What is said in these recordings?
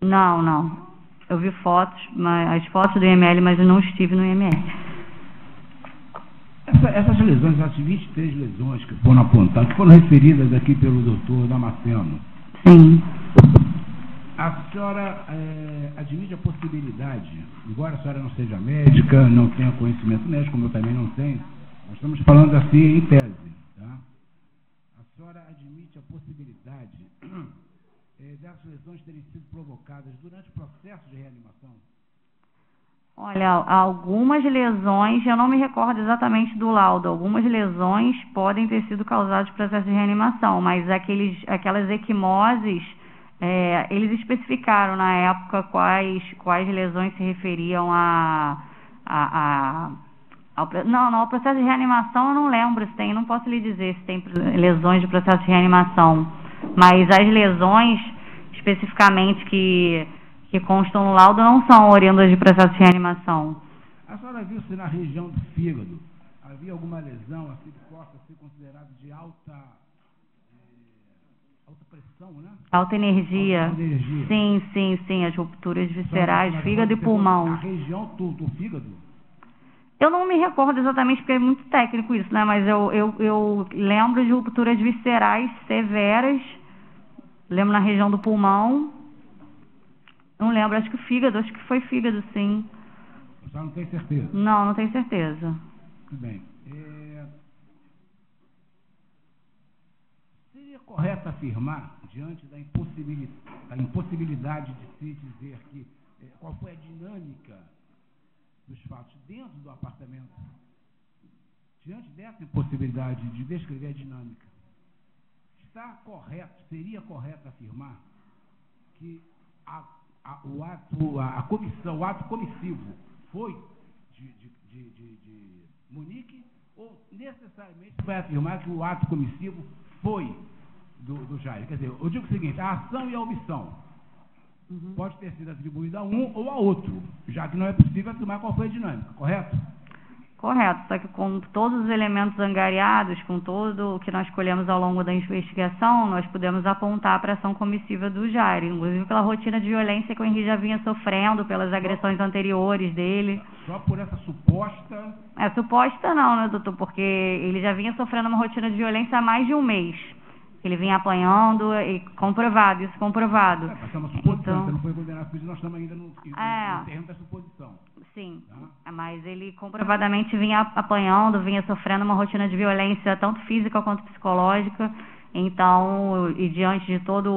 Não, não. Eu vi fotos, as fotos do IML, mas eu não estive no IML. Essas lesões, as 23 lesões que foram apontadas, que foram referidas aqui pelo doutor Damasceno. Sim. A senhora admite a possibilidade, embora a senhora não seja médica, não tenha conhecimento médico, como eu também não tenho, nós estamos falando assim em tese, tá? A senhora admite a possibilidade dessas lesões terem sido provocadas durante o processo de reanimação? Olha, algumas lesões, eu não me recordo exatamente do laudo, algumas lesões podem ter sido causadas por processo de reanimação, mas aquelas equimoses, eles especificaram na época quais lesões se referiam ao processo de reanimação. Eu não lembro se tem, não posso lhe dizer se tem lesões de processo de reanimação, mas as lesões especificamente que constam no laudo não são oriundas de processo de reanimação. A senhora viu se na região do fígado havia alguma lesão assim que possa ser considerada de alta pressão, né? Alta energia. Alta energia. Sim, as rupturas viscerais, fígado e pulmão. A região do fígado? Eu não me recordo exatamente, porque é muito técnico isso, né? Mas eu lembro de rupturas viscerais severas, lembro na região do pulmão. Não lembro, acho que foi fígado, sim. A senhora não tem certeza? Não tenho certeza. Muito bem. Seria correto afirmar, diante da impossibilidade de se dizer qual foi a dinâmica dos fatos dentro do apartamento, diante dessa impossibilidade de descrever a dinâmica, seria correto afirmar que o ato comissivo foi de Monique, ou necessariamente vai afirmar que o ato comissivo foi do Jair? Quer dizer, eu digo o seguinte: a ação e a omissão pode ter sido atribuída a um ou a outro, já que não é possível afirmar qual foi a dinâmica, correto? Correto, só que com todos os elementos angariados, com tudo o que nós colhemos ao longo da investigação, nós pudemos apontar para a ação comissiva do Jair, inclusive pela rotina de violência que o Henri já vinha sofrendo, pelas agressões anteriores dele. Só por essa suposta... Suposta não, né, doutor? Porque ele já vinha sofrendo uma rotina de violência há mais de um mês. Ele vinha apanhando, e comprovado, isso comprovado. Mas é uma suposição, você não foi condenado por isso, nós estamos ainda no terreno da suposição. Sim, tá? Mas ele comprovadamente vinha apanhando, vinha sofrendo uma rotina de violência, tanto física quanto psicológica. Então, e diante de todos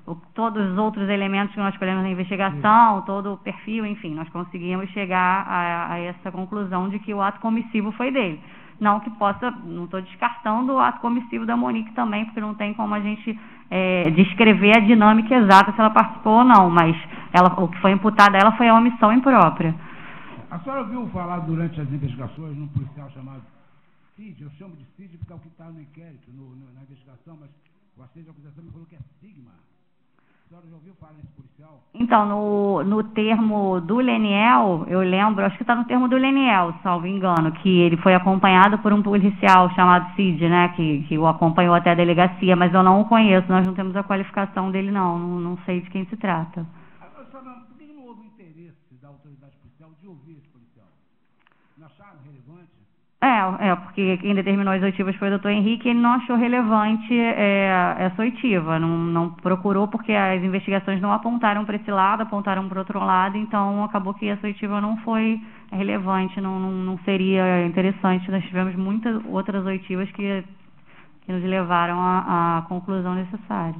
os outros elementos que nós escolhemos na investigação, todo o perfil, enfim, nós conseguimos chegar a essa conclusão de que o ato comissivo foi dele. Não que possa, não estou descartando o ato comissivo da Monique também, porque não tem como a gente descrever a dinâmica exata se ela participou ou não, mas o que foi imputado a ela foi a omissão imprópria. A senhora ouviu falar durante as investigações num policial chamado Cid? Eu chamo de Cid porque é o que está no inquérito, na investigação, mas o assistente de acusação me falou que é Sigma. A senhora já ouviu falar nesse policial? Então, no termo do Leniel, eu lembro, acho que está no termo do Leniel, salvo engano, que ele foi acompanhado por um policial chamado Cid, né, que o acompanhou até a delegacia, mas eu não o conheço, nós não temos a qualificação dele, não sei de quem se trata. Por que não houve interesse da autoridade policial de ouvir esse policial? Não acharam relevante? Porque quem determinou as oitivas foi o doutor Henrique, ele não achou relevante essa oitiva, não procurou, porque as investigações não apontaram para esse lado, apontaram para outro lado, então acabou que essa oitiva não foi relevante, não seria interessante. Nós tivemos muitas outras oitivas que nos levaram à conclusão necessária.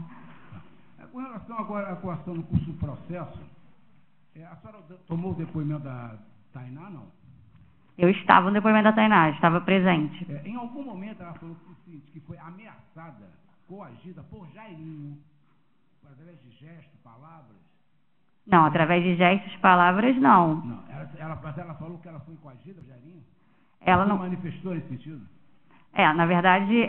Com relação agora à coação no curso do processo, a senhora tomou o depoimento da Tainá, não? Eu estava no depoimento da Tainá, estava presente. Em algum momento ela falou que foi ameaçada, coagida por Jairinho, através de gestos, palavras? Não, através de gestos, palavras, não. Não, mas ela falou que ela foi coagida, Jairinho? Ela não manifestou nesse sentido? Na verdade,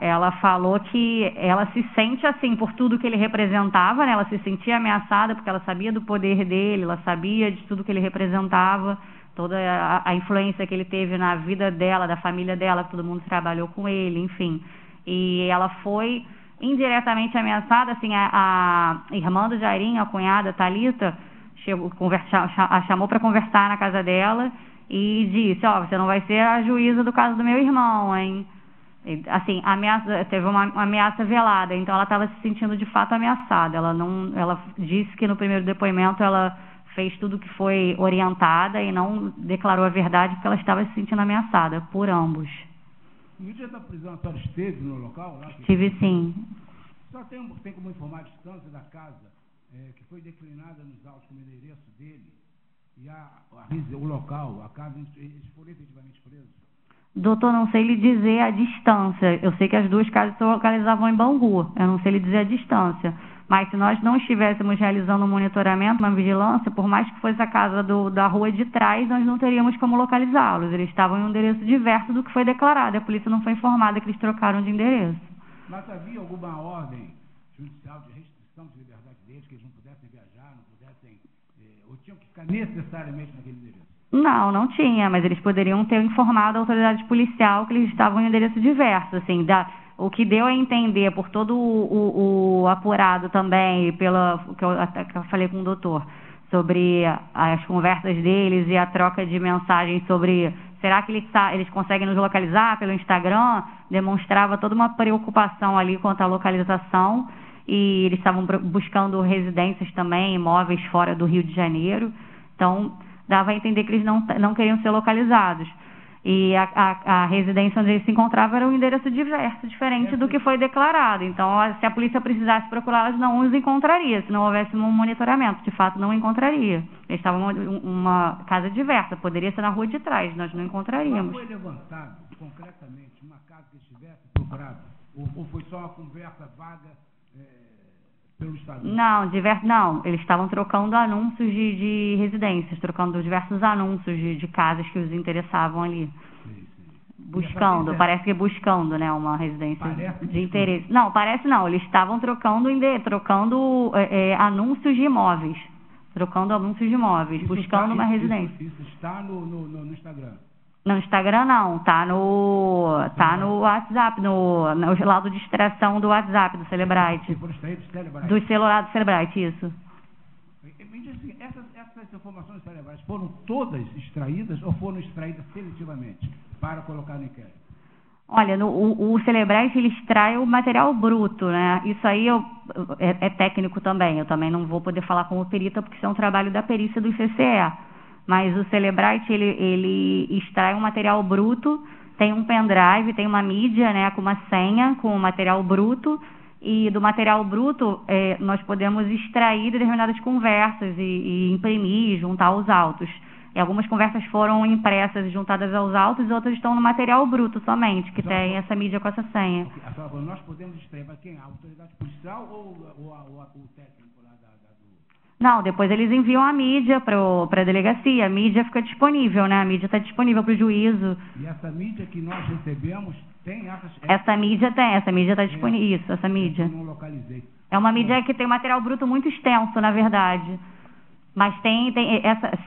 ela falou que ela se sente assim, por tudo que ele representava, né? Ela se sentia ameaçada porque ela sabia do poder dele, ela sabia de tudo que ele representava, toda a influência que ele teve na vida dela, da família dela, que todo mundo trabalhou com ele, enfim. E ela foi indiretamente ameaçada, assim, a irmã do Jairinho, a cunhada, Thalita, chamou para conversar na casa dela e disse, ó, você não vai ser a juíza do caso do meu irmão, hein? Assim, teve uma ameaça velada, então ela estava se sentindo de fato ameaçada. Ela disse que no primeiro depoimento ela fez tudo que foi orientada e não declarou a verdade porque ela estava se sentindo ameaçada por ambos. No dia da prisão, a senhora esteve no local? Lá, Estive sim. Só tem como informar a distância da casa que foi declinada nos autos como endereço dele e o local, a casa, eles foram efetivamente presos? Doutor, não sei lhe dizer a distância. Eu sei que as duas casas se localizavam em Bangu. Eu não sei lhe dizer a distância. Mas se nós não estivéssemos realizando um monitoramento, uma vigilância, por mais que fosse a casa da rua de trás, nós não teríamos como localizá-los. Eles estavam em um endereço diverso do que foi declarado. A polícia não foi informada que eles trocaram de endereço. Mas havia alguma ordem judicial de restrição de liberdade deles, que eles não pudessem viajar, não pudessem, ou tinham que ficar necessariamente naquele endereço? Não tinha, mas eles poderiam ter informado a autoridade policial que eles estavam em endereço diverso, assim, o que deu a entender por todo o apurado também, que eu falei com o doutor, sobre as conversas deles e a troca de mensagens sobre será que eles conseguem nos localizar pelo Instagram, demonstrava toda uma preocupação ali quanto à localização, e eles estavam buscando residências também, imóveis fora do Rio de Janeiro, então dava a entender que eles não queriam ser localizados. E a residência onde eles se encontravam era um endereço diverso, diferente do que foi declarado. Então, se a polícia precisasse procurá-los, não os encontraria. Se não houvesse um monitoramento, de fato, não encontraria. Eles estavam em uma casa diversa, poderia ser na rua de trás, nós não encontraríamos. Mas foi levantado, concretamente, uma casa que estivesse procurada? Ou foi só uma conversa vaga pelo Estado? Não, eles estavam trocando anúncios de residências, trocando diversos anúncios de casas que os interessavam ali. Sim. Buscando, parece que buscando, né, uma residência de interesse. Não, eles estavam trocando anúncios de imóveis. Trocando anúncios de imóveis, buscando uma residência. Isso está no Instagram? No Instagram não, tá no WhatsApp, no lado de extração do WhatsApp, do Celebrite. Do celular do Celebrite, isso. Me diz assim, essas informações do Celebrite foram todas extraídas ou foram extraídas seletivamente para colocar no inquérito? Olha, o Celebrite, ele extrai o material bruto, né? Isso aí é técnico também, eu também não vou poder falar como perita, porque isso é um trabalho da perícia do ICCE. Mas o Celebrite, ele extrai um material bruto, tem um pendrive, tem uma mídia, né, com uma senha, com o material bruto, e do material bruto nós podemos extrair determinadas conversas e imprimir, juntar aos autos. E algumas conversas foram impressas e juntadas aos autos, e outras estão no material bruto somente, que tem essa mídia com essa senha. Nós podemos extrair para quem? A autoridade policial ou o técnico lá do... Não, depois eles enviam a mídia para a delegacia, a mídia fica disponível, né? A mídia está disponível para o juízo. E essa mídia que nós recebemos tem essa mídia está disponível, isso, essa mídia. Eu não localizei. É uma mídia que tem um material bruto muito extenso, na verdade. Mas tem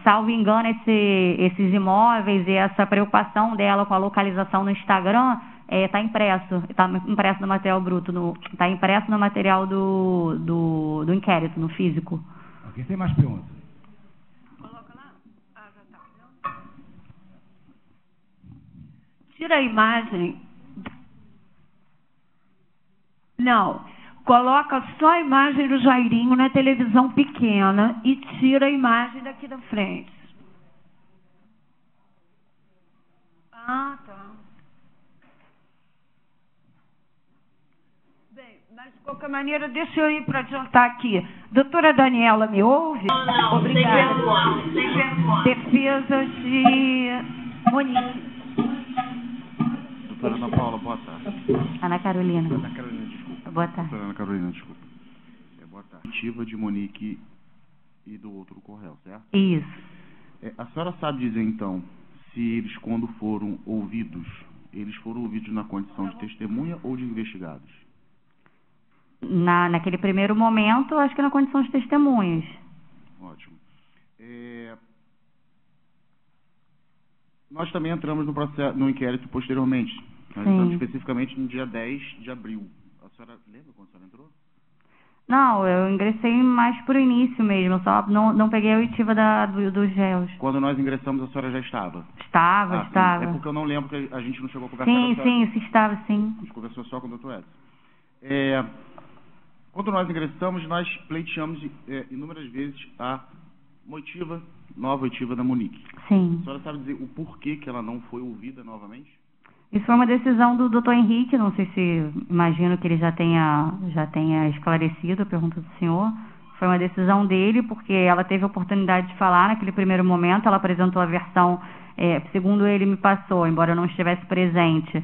salvo engano, esses imóveis e essa preocupação dela com a localização no Instagram, está impresso no material bruto, está impresso no material do inquérito, no físico. Ok, tem mais perguntas? Coloca lá. Já tá. Tira a imagem. Não. Coloca só a imagem do Jairinho na televisão pequena e tira a imagem daqui da frente. Ah, tá. Bem, mas de qualquer maneira, deixa eu ir para adiantar aqui. Doutora Daniela, me ouve? Não, obrigada. sem pergunta. Defesa de Monique. Doutora Ana Paula, boa tarde. Ana Carolina. Ana Carolina, desculpa. Boa tarde. Doutora Ana Carolina, desculpa. Boa tarde. Ativa de Monique e do outro Correio, certo? Isso. A senhora sabe dizer, então, se eles, quando foram ouvidos, eles foram ouvidos na condição de testemunha ou de investigados? Naquele primeiro momento, acho que na condição de testemunhas. Ótimo. Nós também entramos no inquérito posteriormente. Nós entramos especificamente no dia 10 de abril. A senhora lembra quando a senhora entrou? Não, eu ingressei mais pro início mesmo, eu só não peguei a oitiva dos réus. Quando nós ingressamos, a senhora já estava? Estava. Sim. É porque eu não lembro, que a gente não chegou a conversar com a senhora. Sim, estava, sim. A gente conversou só com o Dr. Edson. Quando nós ingressamos, nós pleiteamos inúmeras vezes a nova oitiva da Monique. Sim. A senhora sabe dizer o porquê que ela não foi ouvida novamente? Isso foi uma decisão do Dr. Henrique, não sei se, imagino que ele já tenha esclarecido a pergunta do senhor. Foi uma decisão dele, porque ela teve a oportunidade de falar naquele primeiro momento, ela apresentou a versão, segundo ele me passou, embora eu não estivesse presente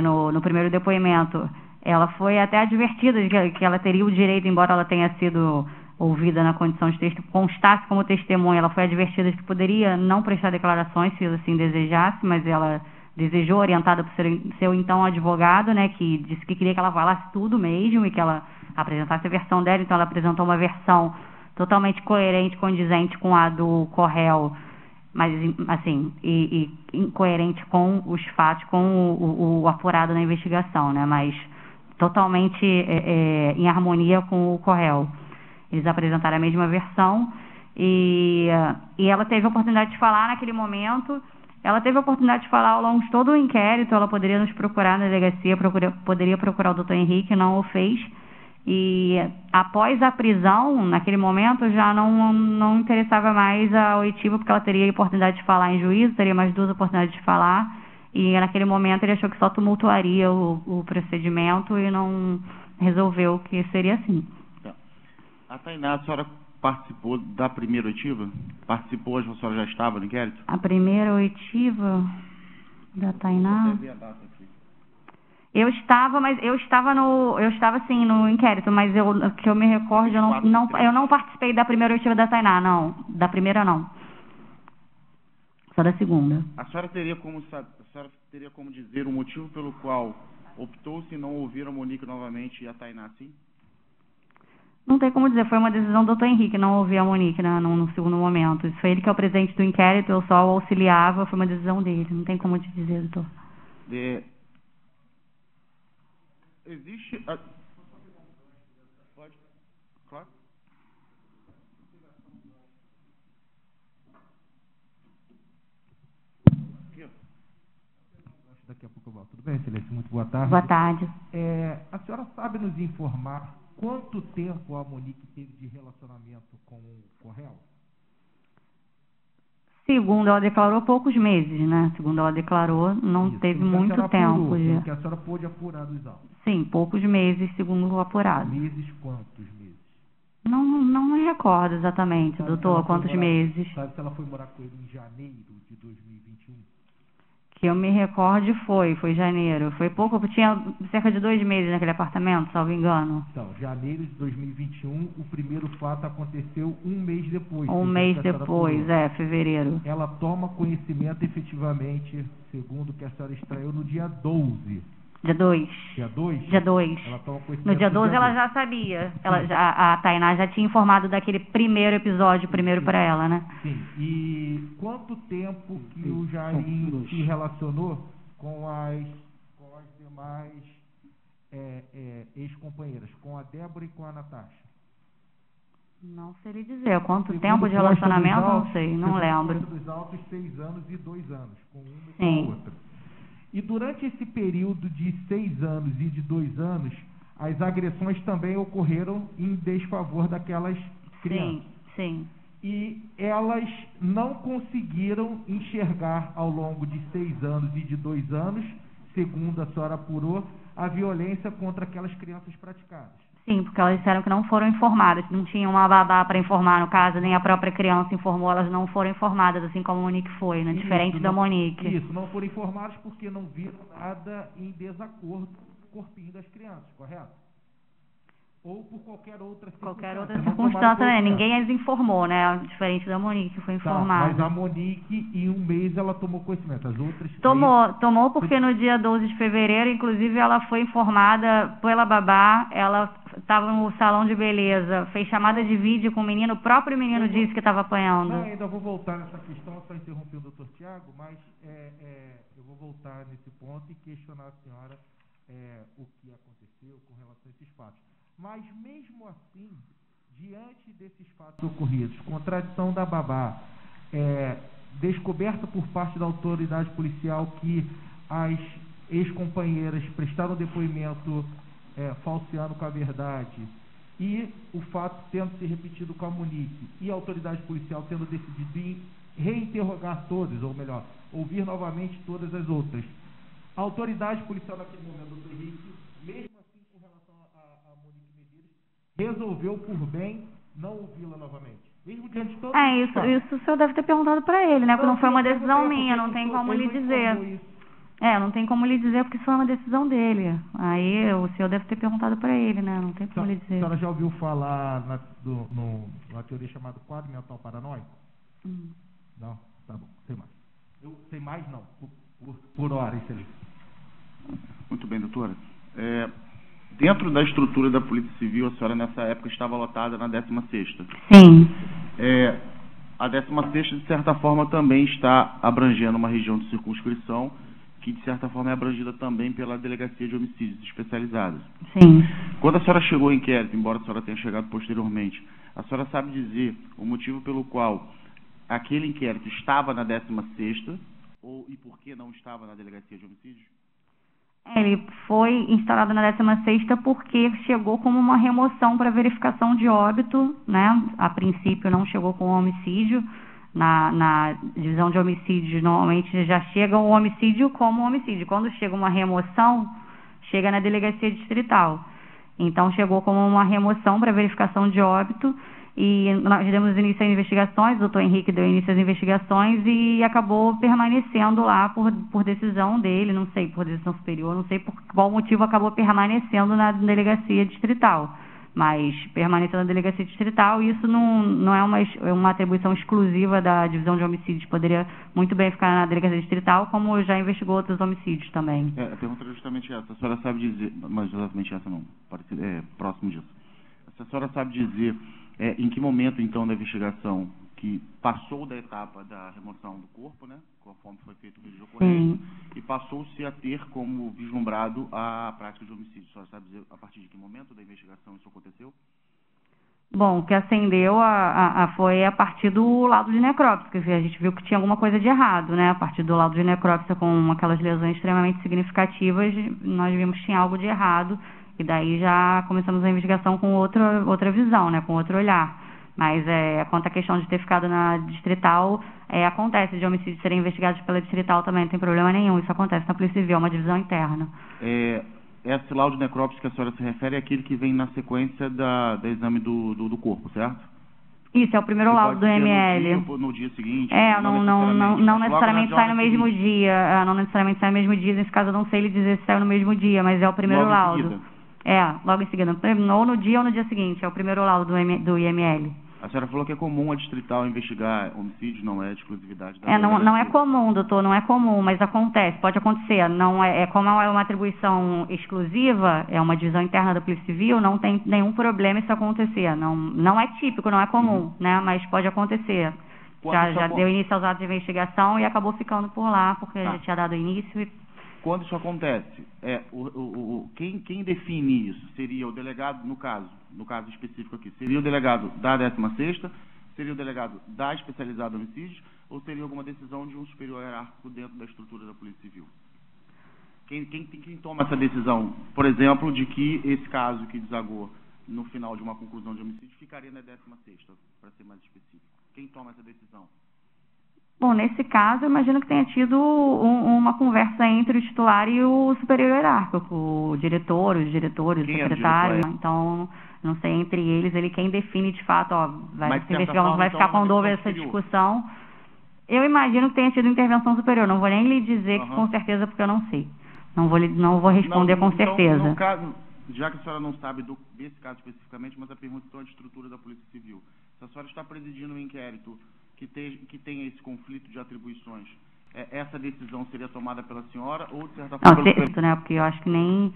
no primeiro depoimento, ela foi até advertida de que ela teria o direito, embora ela tenha sido ouvida na condição de constasse como testemunha, ela foi advertida de que poderia não prestar declarações se assim desejasse, mas ela desejou, orientada por seu então advogado, né, que disse que queria que ela falasse tudo mesmo e que ela apresentasse a versão dela. Então ela apresentou uma versão totalmente coerente, condizente com a do Corréu, mas assim, e incoerente com os fatos, com o apurado na investigação, né, mas totalmente em harmonia com o Corréu. Eles apresentaram a mesma versão e ela teve a oportunidade de falar naquele momento. Ela teve a oportunidade de falar ao longo de todo o inquérito, ela poderia nos procurar na delegacia, poderia procurar o Dr. Henrique, não o fez. E após a prisão, naquele momento, já não interessava mais a oitiva, porque ela teria a oportunidade de falar em juízo, teria mais 2 oportunidades de falar. E naquele momento ele achou que só tumultuaria o procedimento e não resolveu que seria assim. Tá. A Tainá, a senhora participou da primeira oitiva? Participou, a senhora já estava no inquérito? A primeira oitiva da Tainá? Eu estava sim no inquérito, mas que eu me recordo, eu não participei da primeira oitiva da Tainá, não. Da primeira não. Só da segunda. A senhora teria como dizer o motivo pelo qual optou-se não ouvir a Monique novamente e a Tainá sim? Não tem como dizer, foi uma decisão do Dr. Henrique não ouvir a Monique no segundo momento. Isso foi ele que é o presidente do inquérito, eu só o auxiliava, foi uma decisão dele. Não tem como te dizer, doutor. Existe... Pode? Claro. Daqui a pouco eu volto. Tudo bem, Excelência? Muito boa tarde. Boa tarde. A senhora sabe nos informar quanto tempo a Monique teve de relacionamento com o Corréu? Segundo ela declarou, poucos meses, né? Segundo ela declarou, não Isso, teve muito tempo. Que a senhora pôde apurar dos autos. Sim, poucos meses, segundo o apurado. Meses, quantos meses? Não me recordo exatamente, doutor, quantos meses. Sabe se ela foi morar com ele em janeiro de 2021? Que eu me recorde foi janeiro. Foi pouco, tinha cerca de 2 meses naquele apartamento, salvo engano. Então, janeiro de 2021, o primeiro fato aconteceu 1 mês depois. Um mês depois, fevereiro. Ela toma conhecimento efetivamente, segundo o que a senhora extraiu, no dia 12. Dia 2. Dia 2? Dia 2. Ela toma conhecimento no dia 12 ela já sabia. A Tainá já tinha informado daquele primeiro episódio, primeiro para ela, né? Sim. E quanto tempo que o Jairinho se relacionou com as demais ex-companheiras, com a Débora e com a Natasha? Não sei lhe dizer. Quanto tempo de relacionamento, não sei, não lembro. Dos autos, 6 anos e 2 anos, com uma e Sim. com a outra. E durante esse período de 6 anos e de 2 anos, as agressões também ocorreram em desfavor daquelas crianças. Sim. E elas não conseguiram enxergar ao longo de 6 anos e de 2 anos, segundo a senhora apurou, a violência contra aquelas crianças praticadas. Sim, porque elas disseram que não foram informadas, não tinha uma babá para informar, no caso, nem a própria criança informou, elas não foram informadas, assim como a Monique foi, né? Diferente da Monique. Isso, não foram informadas porque não viram nada em desacordo com o corpinho das crianças, correto? Ou por qualquer outra circunstância, né? Ninguém as informou, né? Diferente da Monique, que foi informada. Mas a Monique, em 1 mês, ela tomou conhecimento. As outras Tomou porque no dia 12 de fevereiro, inclusive, ela foi informada pela babá, ela estava no salão de beleza, fez chamada de vídeo com o menino, o próprio menino disse que estava apanhando. Não, ainda vou voltar nessa questão, só interromper o doutor Tiago, mas eu vou voltar nesse ponto e questionar a senhora o que aconteceu com relação a esses fatos. Mas, mesmo assim, diante desses fatos ocorridos, contradição da babá, descoberta por parte da autoridade policial que as ex-companheiras prestaram depoimento falseando com a verdade, e o fato tendo se repetido com a Monique, e a autoridade policial tendo decidido em reinterrogar todas, ou melhor, ouvir novamente todas as outras. A autoridade policial naquele momento, doutor Henrique, mesmo assim com relação a Monique Medeiros, resolveu por bem não ouvi-la novamente. Mesmo diante de todo isso o senhor deve ter perguntado para ele, né? Porque não foi uma decisão minha, não tem como lhe dizer. Não tem como lhe dizer porque isso foi uma decisão dele. Aí o senhor deve ter perguntado para ele, né? Não tem como lhe dizer. A senhora já ouviu falar na teoria chamada quadro mental paranoico? Não? Tá bom, sem mais. Sem mais não, por hora, excelente. Muito bem, doutora. Dentro da estrutura da Polícia Civil, a senhora nessa época estava lotada na 16ª. Sim. A 16ª, de certa forma, também está abrangendo uma região de circunscrição que, de certa forma, é abrangida também pela Delegacia de Homicídios Especializados. Sim. Quando a senhora chegou ao inquérito, embora a senhora tenha chegado posteriormente, a senhora sabe dizer o motivo pelo qual aquele inquérito estava na 16ª e por que não estava na Delegacia de Homicídios? Ele foi instalado na 16ª porque chegou como uma remoção para verificação de óbito, né? A princípio não chegou com homicídio. Na divisão de homicídios, normalmente já chega o homicídio como homicídio. Quando chega uma remoção, chega na delegacia distrital. Então, chegou como uma remoção para verificação de óbito e nós demos início às investigações, o doutor Henrique deu início às investigações e acabou permanecendo lá por decisão dele, não sei, por decisão superior, não sei por qual motivo acabou permanecendo na delegacia distrital. Mas permaneceu na delegacia distrital, e isso não é uma atribuição exclusiva da divisão de homicídios. Poderia muito bem ficar na delegacia distrital, como já investigou outros homicídios também. A pergunta é justamente essa. A senhora sabe dizer, mas exatamente essa não, próximo disso. A senhora sabe dizer em que momento, então, da investigação que passou da etapa da remoção do corpo, né, conforme foi feito o vídeo de ocorrência, e passou-se a ter como vislumbrado a prática de homicídio. A senhora sabe dizer a partir de que momento da investigação isso aconteceu? Bom, o que acendeu foi a partir do laudo de necrópsia, porque a gente viu que tinha alguma coisa de errado, né? A partir do laudo de necrópsia com aquelas lesões extremamente significativas, nós vimos que tinha algo de errado, e daí já começamos a investigação com outra visão, né? Com outro olhar. Mas quanto à questão de ter ficado na distrital, acontece de homicídios serem investigados pela distrital também, não tem problema nenhum, isso acontece na Polícia Civil, é uma divisão interna. Esse laudo de necrópsia que a senhora se refere é aquele que vem na sequência do exame do corpo, certo? Isso, é o primeiro laudo do ML. No dia seguinte? Não necessariamente sai no mesmo dia. Não necessariamente sai no mesmo dia, nesse caso eu não sei lhe dizer se saiu no mesmo dia, mas é o primeiro laudo. Logo em seguida, ou no dia ou no dia seguinte, é o primeiro laudo do IML. A senhora falou que é comum a distrital investigar homicídios, não é exclusividade da não é comum, doutor, não é comum, mas acontece, pode acontecer. Não como é uma atribuição exclusiva, é uma divisão interna da Polícia Civil, não tem nenhum problema isso acontecer. Não é típico, não é comum, né? Mas pode acontecer. Já deu início aos atos de investigação e acabou ficando por lá, porque já tinha dado início e... Quando isso acontece, quem define isso? Seria o delegado, no caso específico aqui, seria o delegado da 16ª, seria o delegado da especializada em homicídios, ou seria alguma decisão de um superior hierárquico dentro da estrutura da Polícia Civil? Quem toma essa decisão, por exemplo, de que esse caso que desagou no final de uma conclusão de homicídio ficaria na 16ª, para ser mais específico? Quem toma essa decisão? Bom, nesse caso, eu imagino que tenha tido uma conversa entre o titular e o superior hierárquico, o diretor, os diretores, o secretário. Então, não sei, entre eles, quem define de fato, vai se investigar, vai ficar quando houve essa discussão. Eu imagino que tenha tido intervenção superior. Não vou nem lhe dizer que com certeza, porque eu não sei. Não vou responder com certeza. No caso, já que a senhora não sabe desse caso especificamente, mas a pergunta então é de estrutura da Polícia Civil. Se a senhora está presidindo um inquérito que tenha esse conflito de atribuições, essa decisão seria tomada pela senhora ou, de certa forma... Não, né, porque eu acho que nem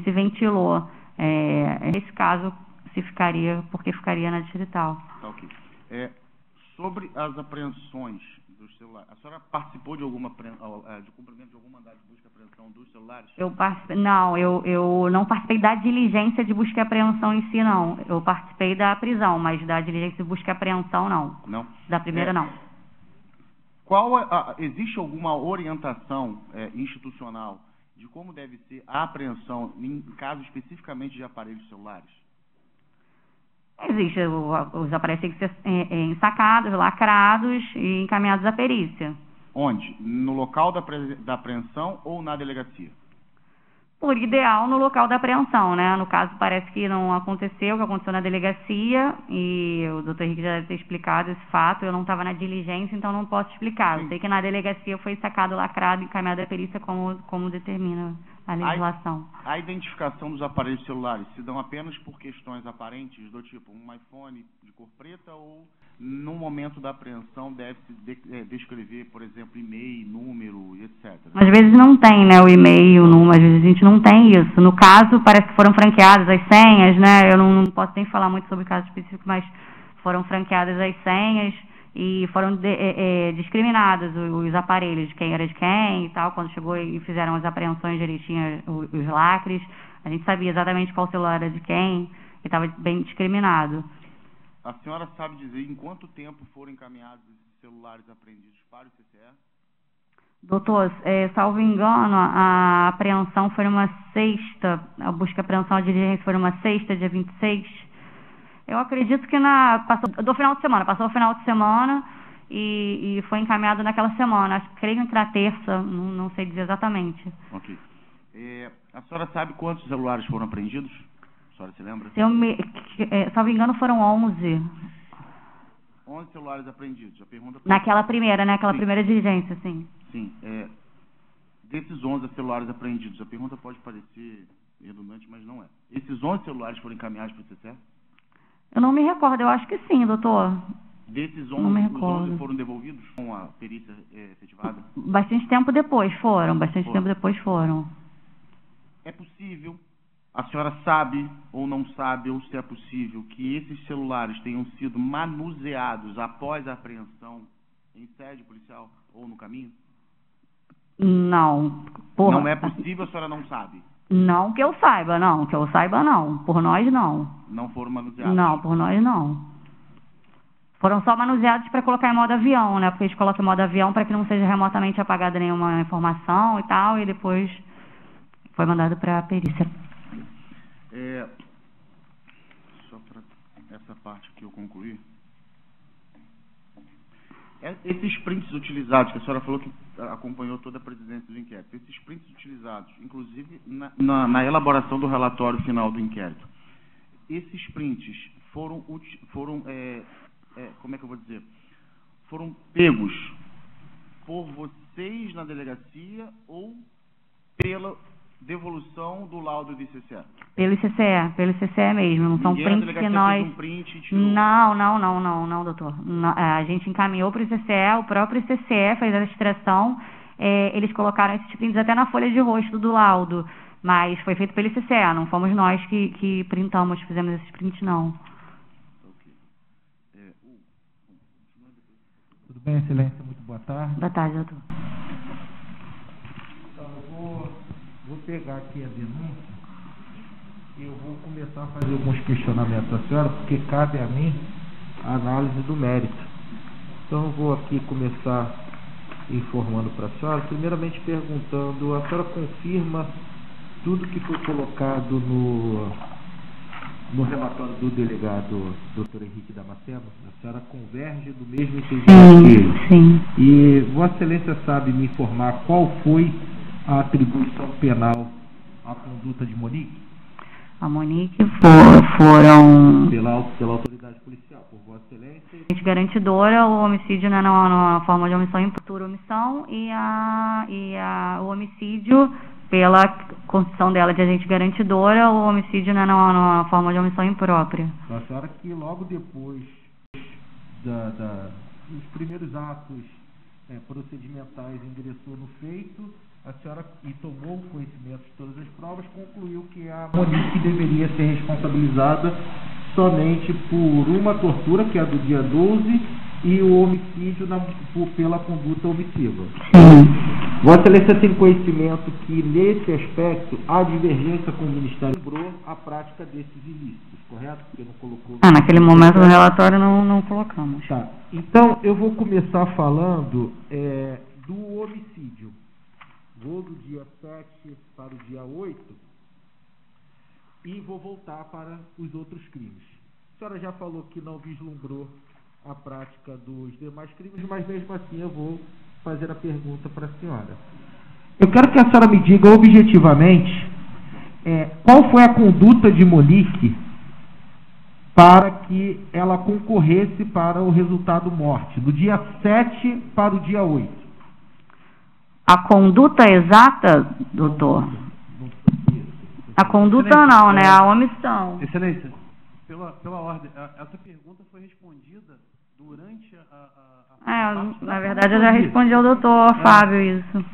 se ventilou. Nesse caso, porque ficaria na distrital. Tá, ok. Sobre as apreensões dos celulares. A senhora participou de de cumprimento de algum mandado de busca e apreensão dos celulares? Eu não participei da diligência de busca e apreensão em si, não. Eu participei da prisão, mas da diligência de busca e apreensão, não. Não? Da primeira, não. Existe alguma orientação institucional de como deve ser a apreensão em caso especificamente de aparelhos celulares? Existe. Os aparelhos têm que ser ensacados, lacrados e encaminhados à perícia. Onde? No local da apreensão ou na delegacia? Por ideal, no local da apreensão, né? No caso, parece que não aconteceu, que aconteceu na delegacia, e o doutor Henrique já deve ter explicado esse fato. Eu não estava na diligência, então não posso explicar. Eu sei que na delegacia foi sacado, lacrado e encaminhado à perícia como determina a legislação. A identificação dos aparelhos celulares se dão apenas por questões aparentes, do tipo um iPhone de cor preta, ou no momento da apreensão deve-se descrever, por exemplo, e-mail, número, etc. Às vezes não tem, né, o e-mail, o número, às vezes a gente não tem isso. No caso, parece que foram franqueadas as senhas, né, eu não posso nem falar muito sobre o caso específico, mas foram franqueadas as senhas e foram discriminados os aparelhos, de quem era de quem e tal. Quando chegou e fizeram as apreensões direitinho, os lacres, a gente sabia exatamente qual celular era de quem e estava bem discriminado. A senhora sabe dizer em quanto tempo foram encaminhados esses celulares apreendidos para o CCE? Doutor, salvo engano, a apreensão foi uma sexta, a busca e apreensão, a diligência foi uma sexta, dia 26. Eu acredito que passou o final de semana e foi encaminhado naquela semana. Creio que na terça, não sei dizer exatamente. Ok. A senhora sabe quantos celulares foram apreendidos? A senhora se lembra? Salvo engano, foram 11. 11 celulares apreendidos. A pergunta naquela primeira, né? Aquela sim. Primeira diligência, sim. Sim. Desses 11 celulares apreendidos, a pergunta pode parecer redundante, mas não é. Esses 11 celulares foram encaminhados para o CCE? Eu não me recordo, eu acho que sim, doutor. Desses 11, não me os recordo. 11 foram devolvidos com a perícia efetivada? Bastante tempo depois foram. É possível, a senhora sabe ou não sabe, ou se é possível, que esses celulares tenham sido manuseados após a apreensão em sede policial ou no caminho? Não. Não é possível, a senhora não sabe? Não que eu saiba, não. Por nós, não. Não foram manuseados? Não, por nós, não. Foram só manuseados para colocar em modo avião, né? Porque eles colocam em modo avião para que não seja remotamente apagada nenhuma informação e tal, e depois foi mandado para a perícia. Só para essa parte que eu concluí. Esses prints utilizados, que a senhora falou que acompanhou toda a presidência do inquérito, esses prints utilizados, inclusive na elaboração do relatório final do inquérito, esses prints foram como é que eu vou dizer? Foram pegos por vocês na delegacia ou pela devolução do laudo do ICCE? Pelo ICCE mesmo, não são prints que nós... Fez um print e tirou. Não, doutor. A gente encaminhou para o ICCE, o próprio ICCE fez a extração, eles colocaram esses prints até na folha de rosto do laudo, mas foi feito pelo ICCE, não fomos nós que printamos, fizemos esses prints, não. Tudo bem, excelência? Muito boa tarde. Boa tarde, doutor. Então, eu vou pegar aqui a denúncia e eu vou começar a fazer alguns questionamentos à senhora, porque cabe a mim a análise do mérito. Então, eu vou aqui começar informando para a senhora, primeiramente perguntando, a senhora confirma tudo que foi colocado no relatório do delegado Dr. Henrique Damasceno? A senhora converge do mesmo entendimento que ele? Sim. E Vossa Excelência sabe me informar qual foi a atribuição penal à conduta de Monique? A Monique foram... Pela autoridade policial, por Vossa Excelência. Agente garantidora, o homicídio na forma de omissão e por omissão, e o homicídio pela constituição dela de agente garantidora, o homicídio na forma de omissão imprópria. A senhora que logo depois dos primeiros atos procedimentais ingressou no feito, a senhora, e tomou conhecimento de todas as provas, concluiu que a Monique deveria ser responsabilizada somente por uma tortura, que é a do dia 12, e o homicídio pela conduta omissiva. Sim. Vossa Excelência tem conhecimento que, nesse aspecto, há divergência com o Ministério Público a prática desses ilícitos, correto? Porque não colocou... Naquele momento no relatório não colocamos. Tá. Então, eu vou começar falando do homicídio. Vou do dia 7 para o dia 8 e vou voltar para os outros crimes. A senhora já falou que não vislumbrou a prática dos demais crimes, mas mesmo assim eu vou fazer a pergunta para a senhora. Eu quero que a senhora me diga objetivamente qual foi a conduta de Monique para que ela concorresse para o resultado morte, do dia 7 para o dia 8. A conduta exata, doutor? A conduta não, né? A omissão. Excelência, pela ordem, essa pergunta foi respondida durante na verdade eu já respondi ao doutor Fábio isso.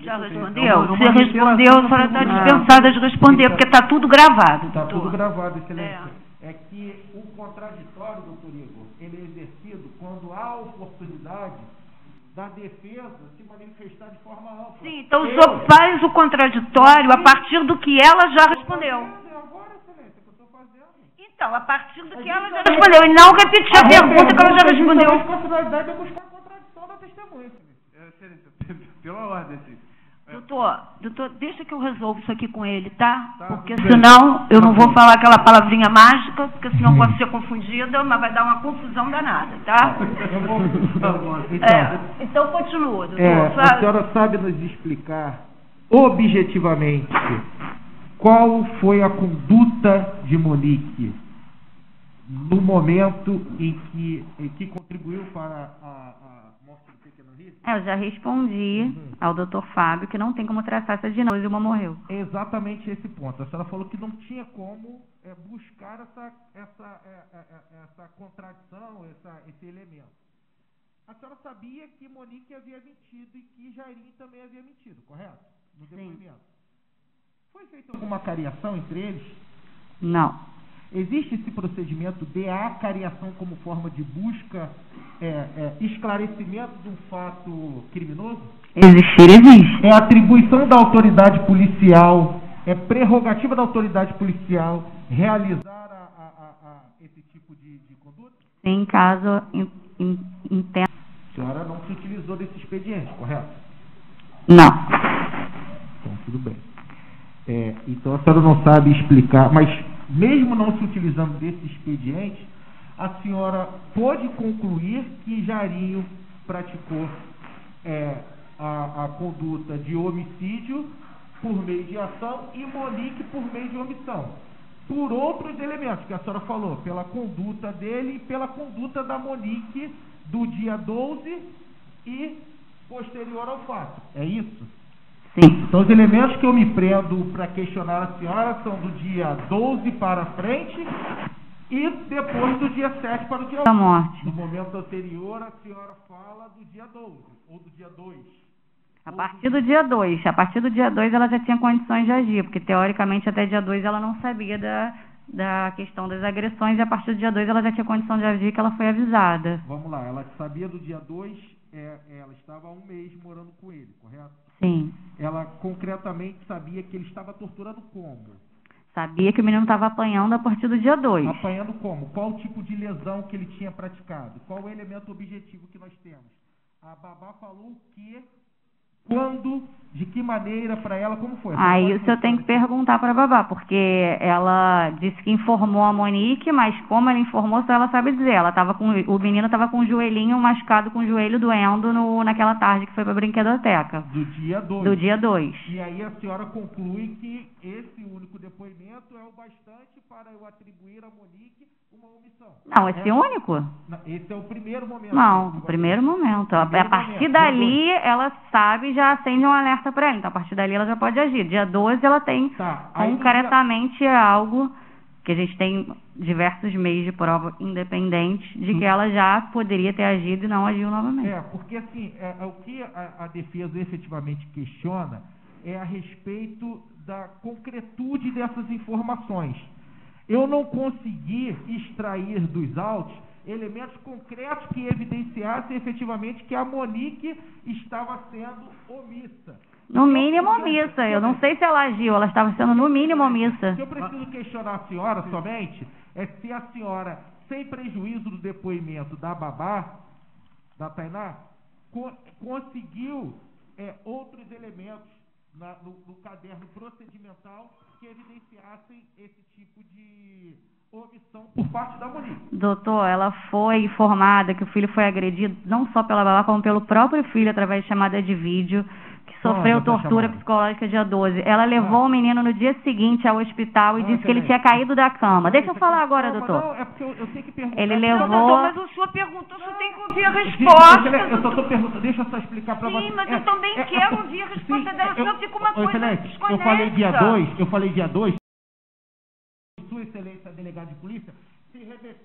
Já respondeu? Você respondeu, a senhora está dispensada de responder, porque está tudo gravado. Está tudo gravado, Excelência. É que o contraditório, doutor Igor, ele é exercido quando há oportunidade da defesa se manifestar de forma ampla. Sim, então o senhor faz o contraditório a partir do que ela já respondeu. Agora, Excelência, que eu estou fazendo. Então, a partir do que ela já respondeu, e não repetir a pergunta que ela já respondeu. A responsabilidade é buscar a contradição da testemunha. Excelência, pela ordem, assim. Doutor, deixa que eu resolvo isso aqui com ele, tá? Porque senão eu não vou falar aquela palavrinha mágica, porque senão pode ser confundida, mas vai dar uma confusão danada, tá? Então continua, doutor. A senhora sabe nos explicar objetivamente qual foi a conduta de Monique no momento em que contribuiu para a morte do pequeno Risse? Eu já respondi ao doutor Fábio que não tem como traçar essa dinâmica e uma morreu. É exatamente esse ponto. A senhora falou que não tinha como buscar essa contradição, esse elemento. A senhora sabia que Monique havia mentido e que Jairinho também havia mentido, correto? No depoimento. Sim. Foi feita alguma cariação entre eles? Não. Existe esse procedimento de acariação como forma de busca, esclarecimento de um fato criminoso? Existe. É atribuição da autoridade policial, é prerrogativa da autoridade policial realizar esse tipo de conduta? Sim, caso entenda. A senhora não se utilizou desse expediente, correto? Não. Então, tudo bem. Então a senhora não sabe explicar, mas mesmo não se utilizando desse expediente, a senhora pode concluir que Jairinho praticou a conduta de homicídio por meio de ação e Monique por meio de omissão. Por outros elementos que a senhora falou, pela conduta dele e pela conduta da Monique do dia 12 e posterior ao fato. É isso? Sim. Então, os elementos que eu me prendo para questionar a senhora são do dia 12 para frente e depois do dia 7 para o dia 8. Da morte. No momento anterior, a senhora fala do dia 12 ou do dia 2. A partir do dia 2. A partir do dia 2 ela já tinha condições de agir, porque teoricamente até dia 2 ela não sabia da questão das agressões e a partir do dia 2 ela já tinha condição de agir, que ela foi avisada. Vamos lá, ela sabia do dia 2, ela estava há um mês morando com ele, correto? Sim. Ela concretamente sabia que ele estava torturando como? Sabia que o menino estava apanhando a partir do dia 2. Apanhando como? Qual o tipo de lesão que ele tinha praticado? Qual o elemento objetivo que nós temos? A babá falou o quê? Quando? De que maneira para ela? Como foi? Aí isso eu tenho que perguntar para a babá, porque ela disse que informou a Monique, mas como ela informou, só ela sabe dizer. O menino estava com o joelhinho machucado, com o joelho doendo naquela tarde que foi para a brinquedoteca. Do dia 2. Do dia 2. E aí a senhora conclui que esse único depoimento é o bastante para eu atribuir a Monique uma omissão. Não, esse único? Esse é o primeiro momento. Não, o primeiro momento. A partir dali, ela sabe, já acende um alerta para ela. Então, a partir dali, ela já pode agir. Dia 12, ela tem concretamente algo que a gente tem diversos meios de prova independentes de que ela já poderia ter agido e não agiu novamente. Porque assim, o que a defesa efetivamente questiona é a respeito da concretude dessas informações. Eu não consegui extrair dos autos elementos concretos que evidenciassem efetivamente que a Monique estava sendo omissa. No mínimo omissa. Eu não sei se ela agiu, ela estava sendo no mínimo omissa. O que eu preciso questionar a senhora somente é se a senhora, sem prejuízo do depoimento da babá, da Tainá, conseguiu outros elementos no caderno procedimental que evidenciassem esse tipo de omissão por parte da Monique. Doutor, ela foi informada que o filho foi agredido não só pela babá, como pelo próprio filho através de chamada de vídeo, que sofreu tortura psicológica dia 12. Ela levou o menino no dia seguinte ao hospital e disse que ele tinha caído da cama. Deixa eu falar agora, doutor. Não, é porque eu tenho que perguntar. Ele levou... Doutor, mas o senhor perguntou, o senhor tem que ouvir a resposta. Eu só estou perguntando, deixa eu só explicar para você. Sim, mas eu também quero ouvir a resposta dela, senão fica uma coisa desconexa. Eu falei dia 2, Sua Excelência, delegado de polícia,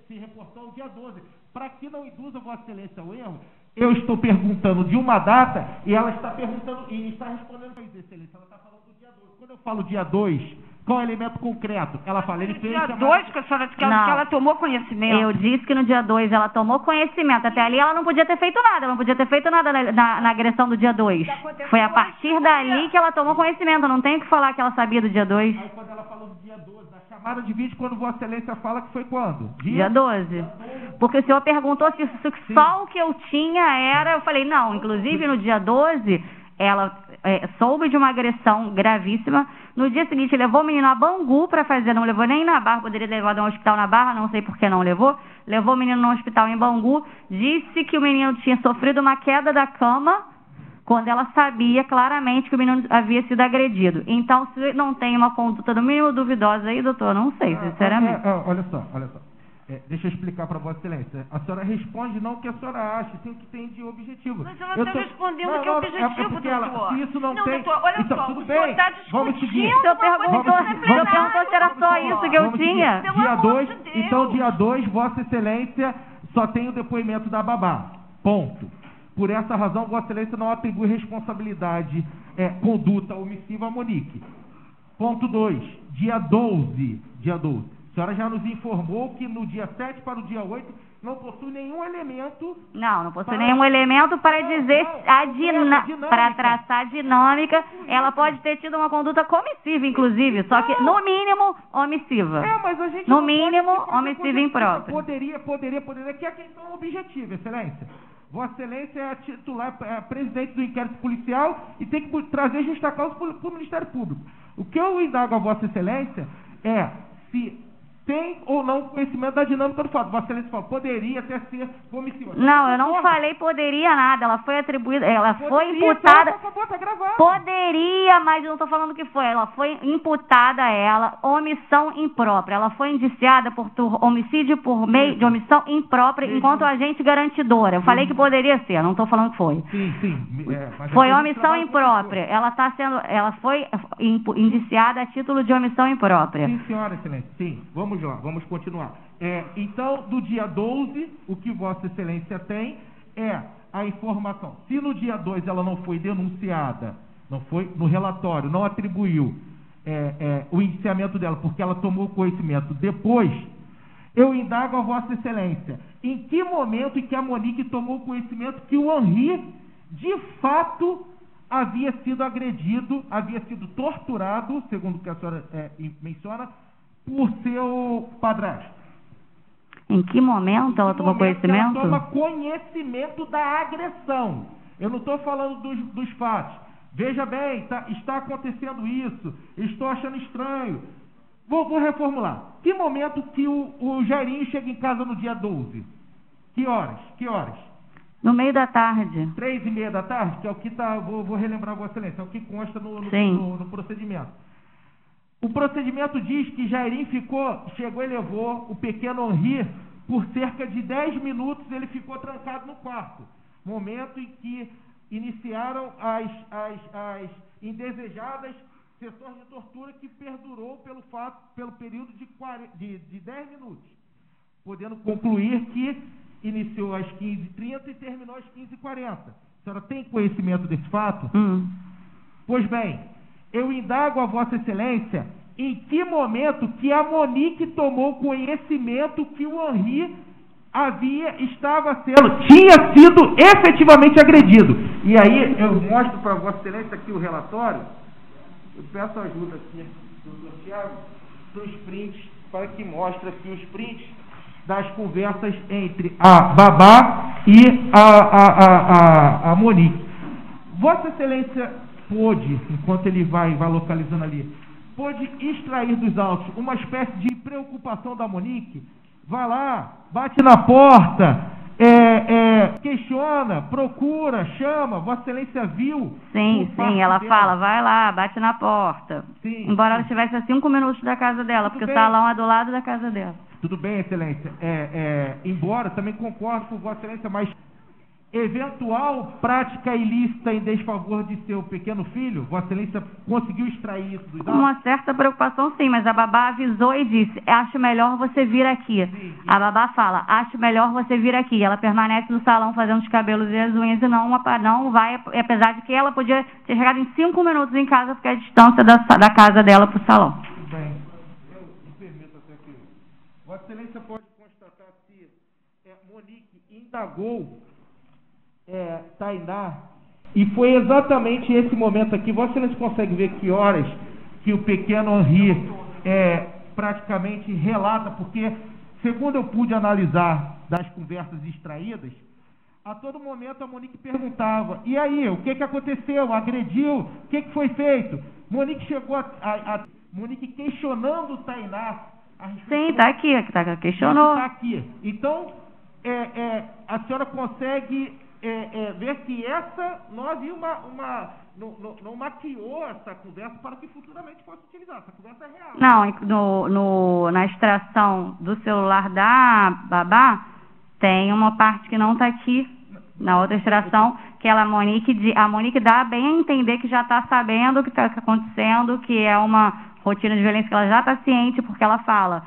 se reportou ao dia 12. Para que não induza Vossa Excelência ao erro, eu estou perguntando de uma data e ela está perguntando e está respondendo para Excelência. Ela está falando do dia 12. Quando eu falo dia 2, qual é o elemento concreto? Ela fala, ele fez... Dia 2, que a senhora disse que ela tomou conhecimento. Eu disse que no dia 2 ela tomou conhecimento. Até ali ela não podia ter feito nada. Ela não podia ter feito nada na agressão do dia 2. Foi a partir dali que ela tomou conhecimento. Eu não tenho que falar que ela sabia do dia 2. Aí quando ela falou do dia 12, na chamada de vídeo, quando Vossa Excelência fala que foi quando? Dia 12. Porque o senhor perguntou se só o que eu tinha era... Eu falei, não, inclusive no dia 12, ela soube de uma agressão gravíssima. No dia seguinte, levou o menino a Bangu para fazer, não levou nem na Barra, poderia ter levado a um hospital na Barra, não sei por que não levou. Levou o menino no hospital em Bangu, disse que o menino tinha sofrido uma queda da cama, quando ela sabia claramente que o menino havia sido agredido. Então, se não tem uma conduta no mínimo duvidosa aí, doutor, não sei, sinceramente. Olha só. Deixa eu explicar para Vossa Excelência. A senhora responde não o que a senhora acha, tem o que tem de objetivo. Mas ela está respondendo o que é objetivo, doutor. Se isso não tem... doutor, olha então, só, tudo o senhor bem. está Vamos discutindo seguir. O senhor perguntou se era só isso que eu tinha. Dia 2, então dia 2, Vossa Excelência só tem o depoimento da babá. Ponto. Por essa razão, Vossa Excelência não atribui responsabilidade, conduta omissiva a Monique. Ponto 2, dia 12. A senhora já nos informou que no dia 7 para o dia 8 não possui nenhum elemento... Não possui nenhum elemento para dizer para traçar a dinâmica. Ela pode ter tido uma conduta comissiva, inclusive, só que, no mínimo, omissiva. Mas a gente no mínimo, omissiva imprópria. Poderia, que é a questão objetiva, Excelência. Vossa Excelência é a titular, é a presidente do inquérito policial e tem que trazer justa causa para o Ministério Público. O que eu indago a Vossa Excelência é se tem ou não conhecimento da dinâmica do fato. Vossa Excelência falou, poderia até ser omissiva. Não, eu não falei poderia nada. Ela foi atribuída, ela foi imputada. Poderia, mas eu não estou falando que foi. Ela foi imputada a ela omissão imprópria. Ela foi indiciada por homicídio por meio de omissão imprópria enquanto agente garantidora. Eu falei que poderia ser, não estou falando que foi. Sim. Foi omissão imprópria. Ela foi indiciada a título de omissão imprópria. Sim, senhora Excelência. Sim. Vamos lá, vamos continuar. Então, do dia 12, o que Vossa Excelência tem é a informação. Se no dia 2 ela não foi denunciada, não foi no relatório, não atribuiu o indiciamento dela, porque ela tomou conhecimento depois, eu indago a Vossa Excelência, em que momento em que a Monique tomou conhecimento que o Henri, de fato, havia sido agredido, havia sido torturado, segundo o que a senhora menciona, por seu padrasto? Em que momento ela tomou conhecimento? Ela toma conhecimento da agressão. Eu não estou falando dos fatos. Veja bem, está acontecendo isso, estou achando estranho. Vou reformular. Que momento que o Jairinho chega em casa no dia 12? Que horas? No meio da tarde. 3:30 da tarde, que é o que está... Vou relembrar, Vossa Excelência, é o que consta no procedimento. O procedimento diz que Jairinho chegou e levou o pequeno Henri por cerca de 10 minutos, ele ficou trancado no quarto. Momento em que iniciaram as indesejadas sessões de tortura que perdurou pelo período de 10 minutos, podendo concluir que iniciou às 15h30 e terminou às 15h40. A senhora tem conhecimento desse fato? Pois bem, eu indago a Vossa Excelência em que momento que a Monique tomou conhecimento que o Henri tinha sido efetivamente agredido. E aí eu mostro para Vossa Excelência aqui o relatório. Eu peço ajuda aqui do Dr. Thiago dos prints, para que mostre aqui os prints das conversas entre a babá e a Monique. Vossa Excelência pôde, enquanto ele vai localizando ali, pôde extrair dos autos uma espécie de preocupação da Monique. Vai lá, bate na porta, questiona, procura, chama. Vossa Excelência viu? Sim, ela fala, vai lá, bate na porta. Sim, embora ela estivesse a 5 minutos da casa dela, porque o salão é do lado da casa dela. Tudo bem, Excelência. Embora, também concordo com Vossa Excelência, mas eventual prática ilícita em desfavor de seu pequeno filho, Vossa Excelência conseguiu extrair isso dos autos? Uma certa preocupação, sim, mas a babá avisou e disse, acho melhor você vir aqui. Sim. A babá fala, acho melhor você vir aqui. Ela permanece no salão fazendo os cabelos e as unhas e não vai, apesar de que ela podia ter chegado em 5 minutos em casa, porque é a distância da casa dela para o salão. Tudo bem. Eu me permito até que Vossa Excelência pode constatar se Monique indagou Tainá, e foi exatamente esse momento aqui. Vossa Excelência consegue ver que horas que o pequeno Henri praticamente relata, porque segundo eu pude analisar das conversas extraídas, a todo momento a Monique perguntava, e aí, o que aconteceu? Agrediu? O que foi feito? Monique chegou Monique questionando Tainá. Sim, está aqui, questionou. Está aqui. Então, a senhora consegue ver que não havia não maquiou essa conversa para que futuramente fosse utilizada. Essa conversa é real. Não, na extração do celular da babá, tem uma parte que não está aqui. Na outra extração, que a Monique dá bem a entender que já está sabendo o que está acontecendo, que é uma rotina de violência que ela já está ciente, porque ela fala...